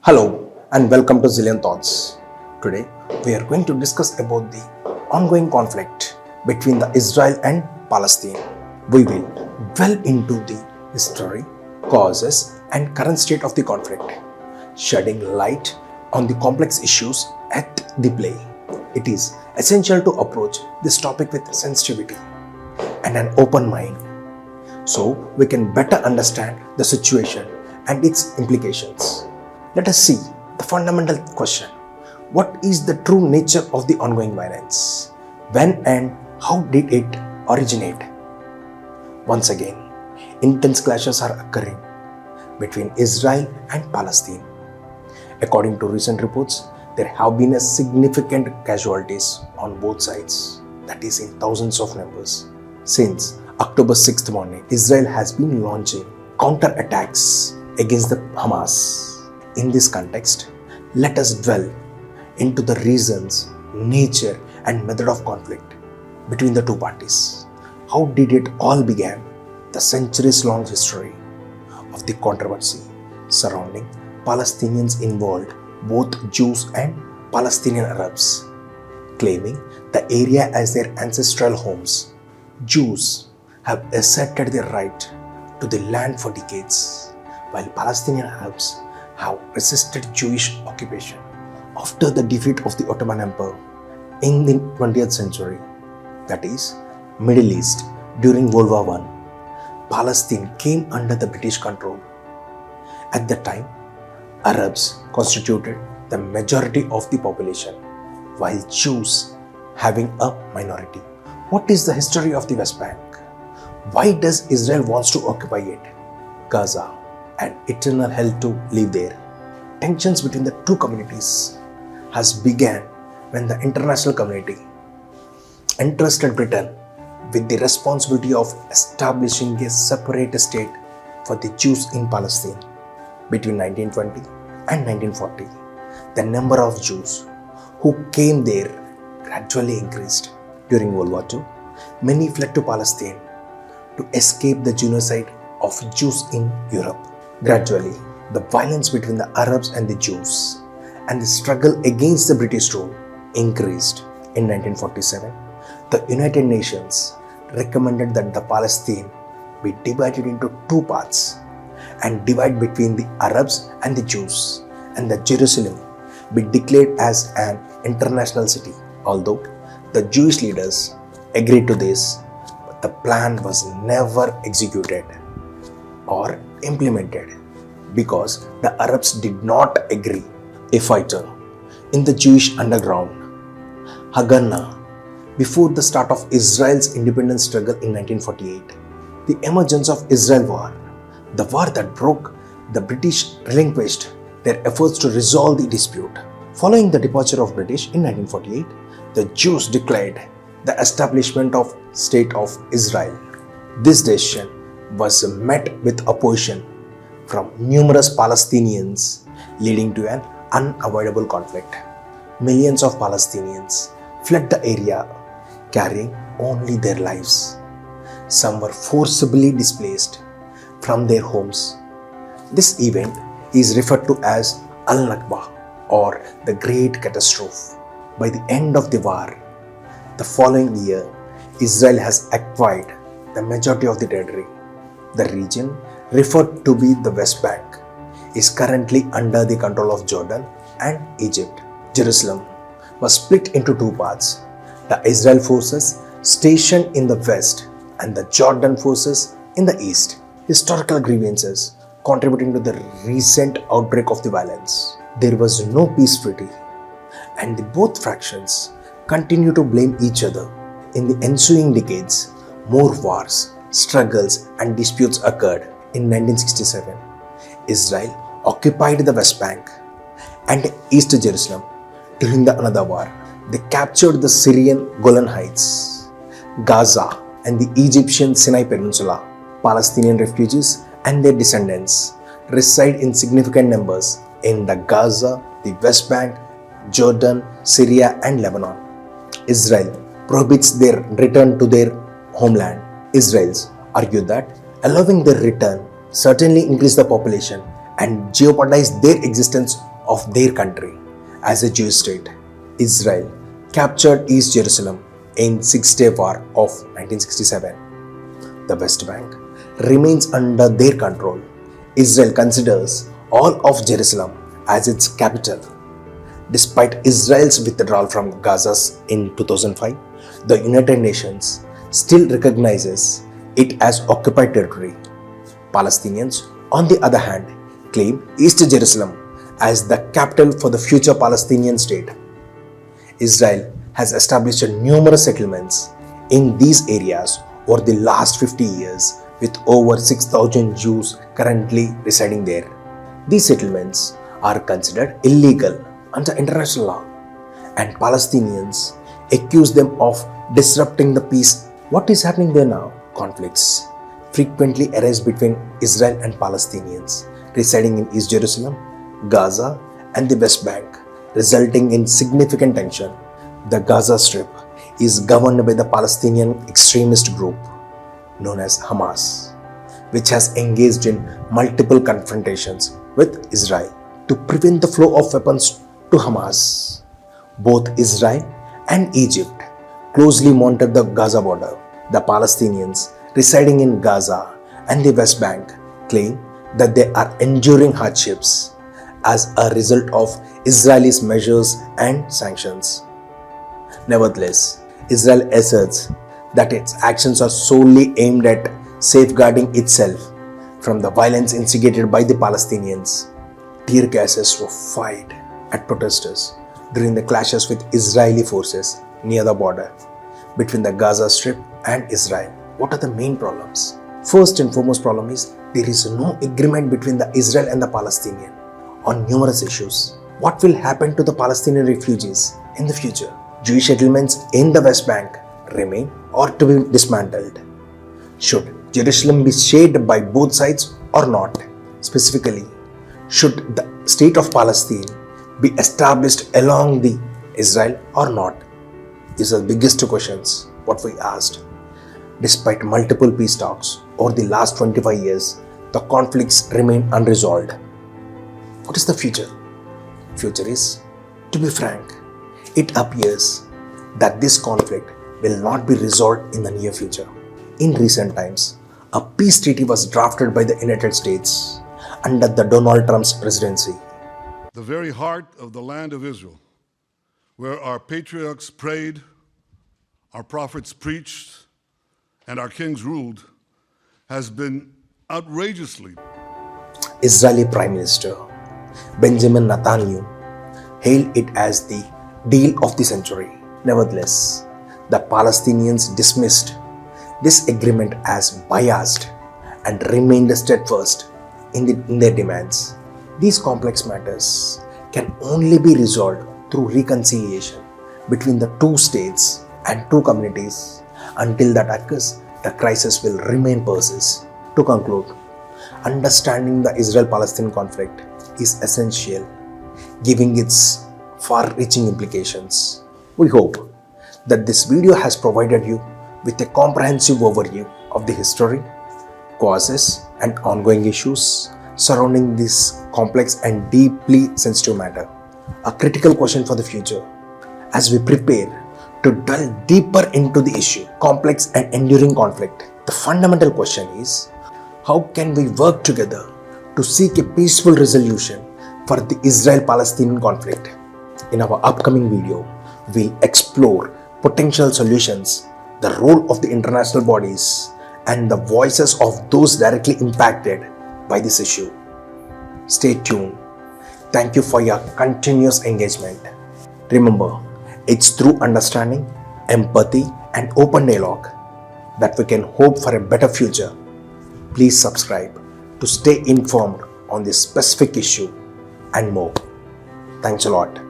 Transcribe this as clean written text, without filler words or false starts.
Hello and welcome to Zillion Thoughts. Today we are going to discuss about the ongoing conflict between the Israel and Palestine. We will delve into the history, causes and current state of the conflict, shedding light on the complex issues at the play. It is essential to approach this topic with sensitivity and an open mind so we can better understand the situation and its implications. Let us see the fundamental question. What is the true nature of the ongoing violence? When and how did it originate? Once again, intense clashes are occurring between Israel and Palestine. According to recent reports, there have been significant casualties on both sides, that is in thousands of numbers. Since October 6th morning, Israel has been launching counter-attacks against the Hamas. In this context, let us dwell into the reasons, nature and method of conflict between the two parties. How did it all begin? The centuries-long history of the controversy surrounding Palestinians involved both Jews and Palestinian Arabs, claiming the area as their ancestral homes. Jews have asserted their right to the land for decades, while Palestinian Arabs have resisted Jewish occupation. After the defeat of the Ottoman Empire in the 20th century, that is, Middle East, during World War I, Palestine came under the British control. At that time, Arabs constituted the majority of the population, while Jews having a minority. What is the history of the West Bank? Why does Israel wants to occupy it? Gaza, an eternal hell to live there. Tensions between the two communities has begun when the international community entrusted Britain with the responsibility of establishing a separate state for the Jews in Palestine. Between 1920 and 1940, the number of Jews who came there gradually increased. During World War II, many fled to Palestine to escape the genocide of Jews in Europe. Gradually, the violence between the Arabs and the Jews and the struggle against the British rule increased. In 1947, the United Nations recommended that the Palestine be divided into two parts and divide between the Arabs and the Jews, and that Jerusalem be declared as an international city. Although the Jewish leaders agreed to this, but the plan was never executed or implemented because the Arabs did not agree. A fighter in the Jewish underground, Haganah, before the start of Israel's independence struggle in 1948, the emergence of Israel War, the war that broke, the British relinquished their efforts to resolve the dispute. Following the departure of British in 1948, the Jews declared the establishment of State of Israel. This decision was met with opposition from numerous Palestinians, leading to an unavoidable conflict. Millions of Palestinians fled the area carrying only their lives. Some were forcibly displaced from their homes. This event is referred to as Al-Nakba or the Great Catastrophe. By the end of the war, the following year, Israel has acquired the majority of the territory. The region, referred to be the West Bank, is currently under the control of Jordan and Egypt. Jerusalem was split into two parts: the Israel forces stationed in the west and the Jordan forces in the east. Historical grievances contributing to the recent outbreak of the violence. There was no peace treaty, and both fractions continue to blame each other. In the ensuing decades, more wars, struggles and disputes occurred. In 1967, Israel occupied the West Bank and East Jerusalem. During another war, they captured the Syrian Golan Heights, Gaza and the Egyptian Sinai Peninsula. Palestinian refugees and their descendants reside in significant numbers in the Gaza, the West Bank, Jordan, Syria and Lebanon. Israel prohibits their return to their homeland. Israelis argue that allowing their return certainly increase the population and jeopardize their existence of their country as a Jewish state. Israel captured East Jerusalem in Six-Day War of 1967. The West Bank remains under their control. Israel considers all of Jerusalem as its capital. Despite Israel's withdrawal from Gaza in 2005, the United Nations still recognizes it as occupied territory. Palestinians, on the other hand, claim East Jerusalem as the capital for the future Palestinian state. Israel has established numerous settlements in these areas over the last 50 years, with over 6,000 Jews currently residing there. These settlements are considered illegal under international law, and Palestinians accuse them of disrupting the peace. What is happening there now? Conflicts frequently arise between Israel and Palestinians residing in East Jerusalem, Gaza, and the West Bank, resulting in significant tension. The Gaza Strip is governed by the Palestinian extremist group known as Hamas, which has engaged in multiple confrontations with Israel to prevent the flow of weapons to Hamas. Both Israel and Egypt closely monitor the Gaza border. The Palestinians residing in Gaza and the West Bank claim that they are enduring hardships as a result of Israel's measures and sanctions. Nevertheless, Israel asserts that its actions are solely aimed at safeguarding itself from the violence instigated by the Palestinians. Tear gases were fired at protesters during the clashes with Israeli forces near the border between the Gaza Strip and Israel. What are the main problems? First and foremost problem is there is no agreement between the Israel and the Palestinian on numerous issues. What will happen to the Palestinian refugees in the future? Jewish settlements in the West Bank remain or to be dismantled? Should Jerusalem be shared by both sides or not? Specifically, should the state of Palestine be established along the Israel or not? These are the biggest two questions what we asked. Despite multiple peace talks over the last 25 years, the conflicts remain unresolved. What is the future? Future is, to be frank, it appears that this conflict will not be resolved in the near future. In recent times, a peace treaty was drafted by the United States under the Donald Trump's presidency. The very heart of the land of Israel, where our patriarchs prayed, our prophets preached, and our kings ruled, has been outrageously. Israeli Prime Minister Benjamin Netanyahu hailed it as the deal of the century. Nevertheless, the Palestinians dismissed this agreement as biased and remained steadfast in their demands. These complex matters can only be resolved through reconciliation between the two states and two communities. Until that occurs, the crisis will remain persist. To conclude, understanding the Israel-Palestine conflict is essential, giving its far-reaching implications. We hope that this video has provided you with a comprehensive overview of the history, causes, and ongoing issues surrounding this complex and deeply sensitive matter. A critical question for the future as we prepare to delve deeper into the issue, complex and enduring conflict. The fundamental question is, how can we work together to seek a peaceful resolution for the Israel-Palestinian conflict? In our upcoming video, we'll explore potential solutions, the role of the international bodies, and the voices of those directly impacted by this issue. Stay tuned. Thank you for your continuous engagement. Remember, it's through understanding, empathy, and open dialogue that we can hope for a better future. Please subscribe to stay informed on this specific issue and more. Thanks a lot.